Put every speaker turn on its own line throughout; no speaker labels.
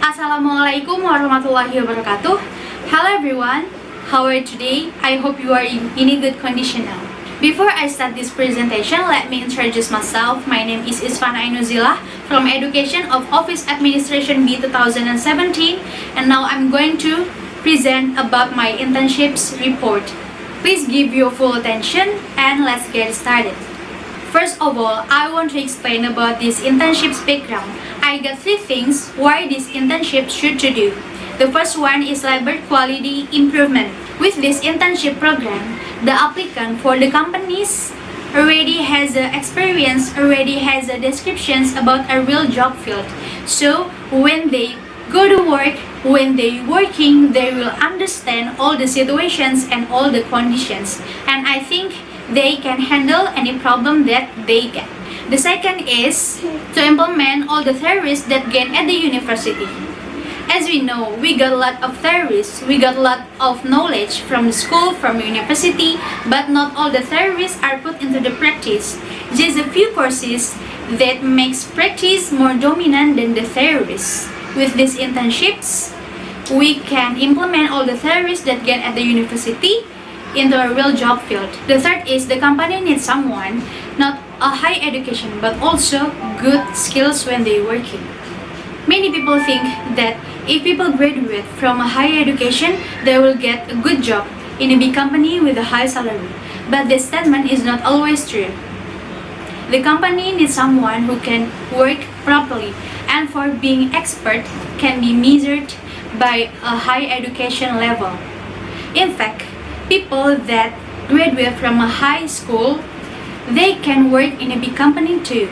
Assalamualaikum warahmatullahi wabarakatuh. Hello everyone, how are you today? I hope you are in a good condition now. Before I start this presentation, let me introduce myself. My name is Isfanz Zillah from Education of Office Administration B 2017, and now I'm going to present about my internships report. Please give your full attention and let's get started. First of all, I want to explain about this internship's background. I got 3 things why this internship should to do. The first one is labor quality improvement. With this internship program, the applicant for the companies already has a experience, already has a descriptions about a real job field. So when they go to work, when they working, they will understand all the situations and all the conditions. And I think they can handle any problem that they get. The second is to implement all the theories that gain at the university. As we know, we got a lot of theories, we got a lot of knowledge from the school, from university, but not all the theories are put into the practice. Just a few courses that makes practice more dominant than the theories. With these internships, we can implement all the theories that gain at the university into a real job field. The third is the company needs someone, not a high education, but also good skills when they working. Many people think that if people graduate from a higher education, they will get a good job in a big company with a high salary. But this statement is not always true. The company needs someone who can work properly, and for being expert can be measured by a high education level. In fact, people that graduate from a high school, they can work in a big company too.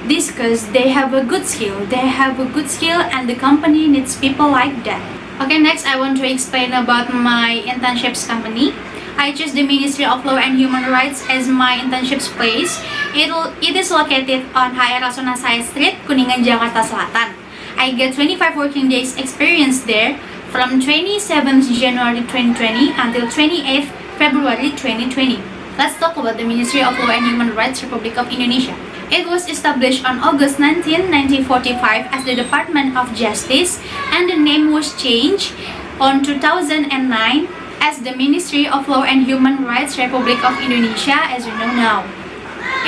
This because they have a good skill. And the company needs people like that. Okay, next I want to explain about my internships company. I choose the Ministry of Law and Human Rights as my internships place. It is located on HR Rasuna Street, Kuningan, Jakarta Selatan. I get 25 working days experience there from 27th January 2020 until 28th February 2020. Let's talk about the Ministry of Law and Human Rights, Republic of Indonesia. It was established on August 19, 1945 as the Department of Justice, and the name was changed on 2009 as the Ministry of Law and Human Rights, Republic of Indonesia as we know now.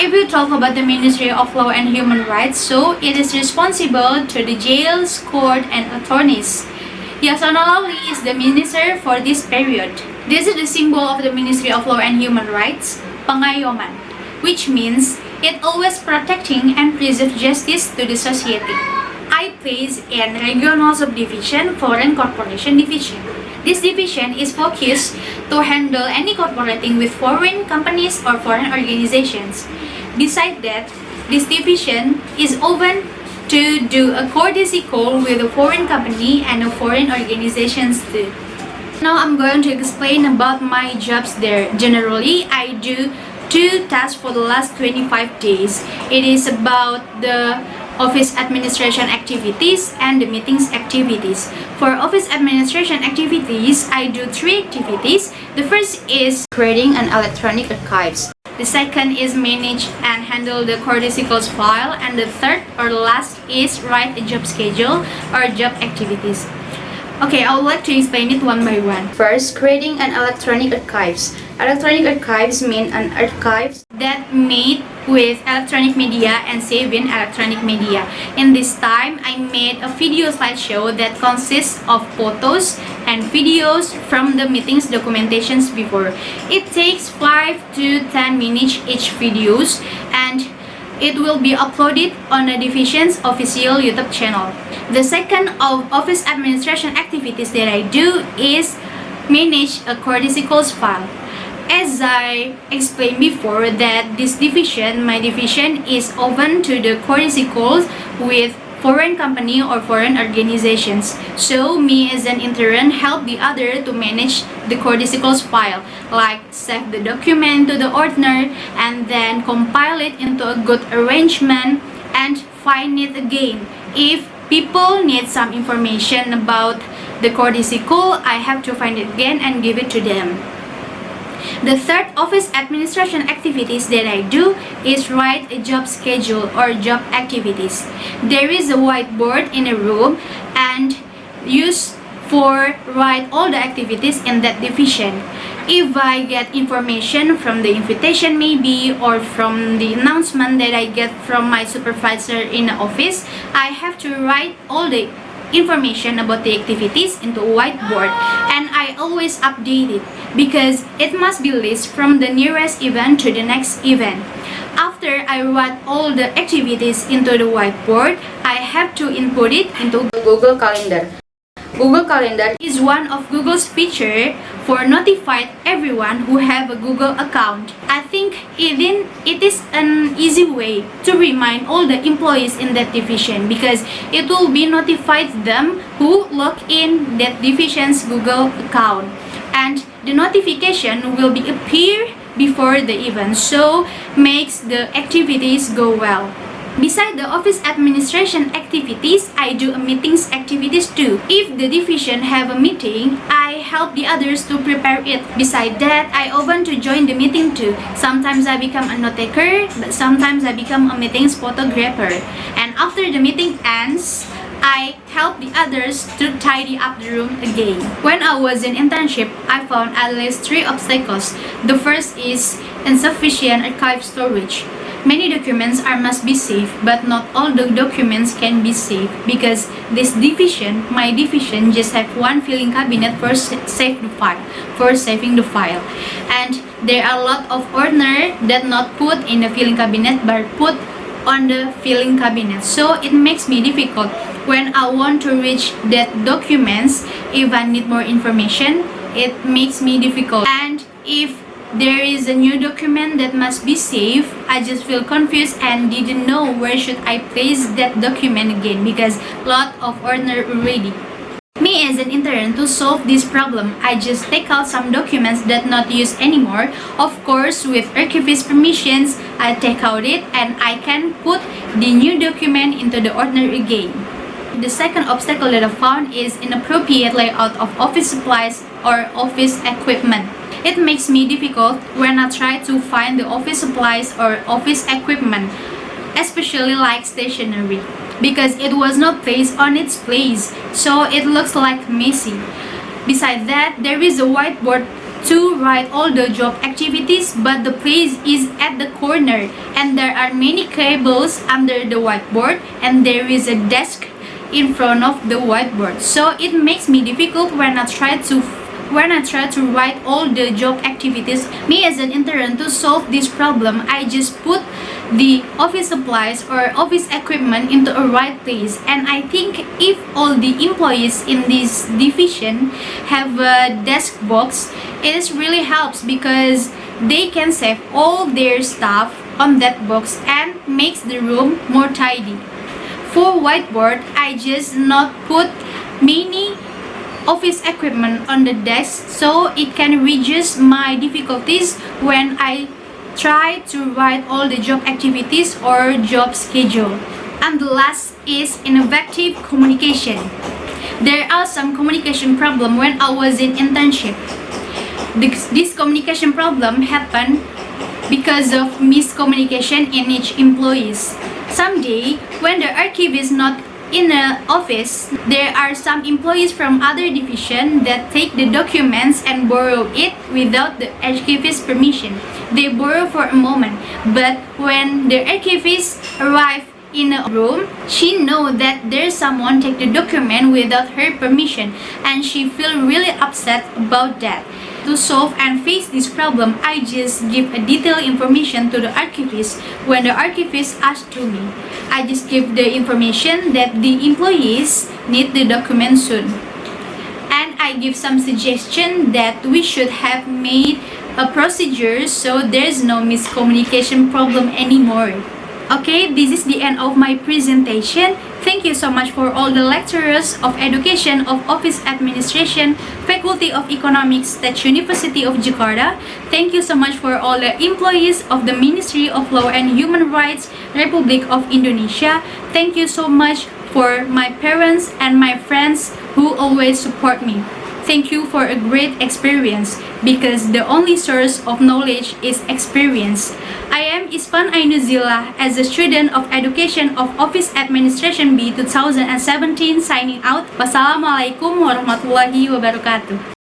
If we talk about the Ministry of Law and Human Rights, so it is responsible to the jails, court, and attorneys. Yasona Lawli is the minister for this period. This is the symbol of the Ministry of Law and Human Rights, Pengayoman, which means it always protecting and preserve justice to the society. I place in Regional Subdivision Foreign Corporation Division. This division is focused to handle any cooperating with foreign companies or foreign organizations. Besides that, this division is open to do a courtesy call with a foreign company and a foreign organizations too. Now I'm going to explain about my jobs there. Generally, I do 2 tasks for the last 25 days. It is about the office administration activities and the meetings activities. For office administration activities, I do 3 activities. The first is creating an electronic archives. The second is manage and handle the courtesy calls file, and the third or last is write a job schedule or job activities. Okay, I would like to explain it one by one. First, creating an electronic archives. Electronic archives mean an archive that made with electronic media and saved in electronic media. In this time, I made a video slideshow that consists of photos and videos from the meetings documentations before. It takes 5 to 10 minutes each videos, and it will be uploaded on the division's official YouTube channel. The second of office administration activities that I do is manage a courtesy calls file. As I explained before, that this division, my division, is open to the courtesy calls with foreign company or foreign organizations. So me as an intern help the other to manage the courtesy calls file, like save the document to the ordner and then compile it into a good arrangement and find it again. If people need some information about the courtesy call, I have to find it again and give it to them. The third office administration activities that I do is write a job schedule or job activities. There is a whiteboard in a room and use for write all the activities in that division. If I get information from the invitation maybe or from the announcement that I get from my supervisor in the office, I have to write all the information about the activities into a whiteboard, and I always update it because it must be listed from the nearest event to the next event. After I write all the activities into the whiteboard, I have to input it into Google Calendar. Google Calendar is one of Google's feature for notify everyone who have a Google account. I think it is an easy way to remind all the employees in that division because it will be notified them who log in that division's Google account, and the notification will be appear before the event, so makes the activities go well. Beside the office administration activities, I do a meetings activities too. If the division have a meeting, I help the others to prepare it. Beside that, I often to join the meeting too. Sometimes I become a note taker, but sometimes I become a meetings photographer. And after the meeting ends, I help the others to tidy up the room again. When I was in internship, I found at least 3 obstacles. The first is insufficient archive storage. Many documents must be saved, but not all the documents can be saved because this division, my division, just have one filing cabinet for saving the file, and there are a lot of ordinary that not put in the filing cabinet but put on the filing cabinet. So it makes me difficult when I want to reach that documents. If I need more information, it makes me difficult, and if there is a new document that must be saved, I just feel confused and didn't know where should I place that document again because lot of ordinary already. Me as an intern, to solve this problem, I just take out some documents that not used anymore. Of course, with archivist permissions, I take out it and I can put the new document into the ordinary again. The second obstacle that I found is inappropriate layout of office supplies or office equipment. It makes me difficult when I try to find the office supplies or office equipment, especially like stationery, because it was not placed on its place, so it looks like messy. Besides that, there is a whiteboard to write all the job activities, but the place is at the corner and there are many cables under the whiteboard and there is a desk in front of the whiteboard, so it makes me difficult when I try to write all the job activities. Me as an intern, to solve this problem, I just put the office supplies or office equipment into a right place, and I think if all the employees in this division have a desk box, it really helps because they can save all their stuff on that box and makes the room more tidy. For whiteboard, I just not put many office equipment on the desk, so it can reduce my difficulties when I try to write all the job activities or job schedule. And the last is ineffective communication. There are some communication problem when I was in internship. This communication problem happened because of miscommunication in each employees. Someday, when the archivist is not in the office, there are some employees from other division that take the documents and borrow it without the archivist's permission. They borrow for a moment, but when the archivist arrive in a room, she know that there's someone take the document without her permission, and she feel really upset about that. To solve and face this problem, I just give a detailed information to the archivist. When the archivist asks to me, I just give the information that the employees need the document soon. And I give some suggestion that we should have made a procedure so there's no miscommunication problem anymore. Okay, this is the end of my presentation. Thank you so much for all the lecturers of Education of Office Administration, Faculty of Economics, State University of Jakarta. Thank you so much for all the employees of the Ministry of Law and Human Rights, Republic of Indonesia. Thank you so much for my parents and my friends who always support me. Thank you for a great experience, because the only source of knowledge is experience. I am Isfanz Ainu Zillah as a student of Education of Office Administration B 2017 signing out. Wassalamualaikum warahmatullahi wabarakatuh.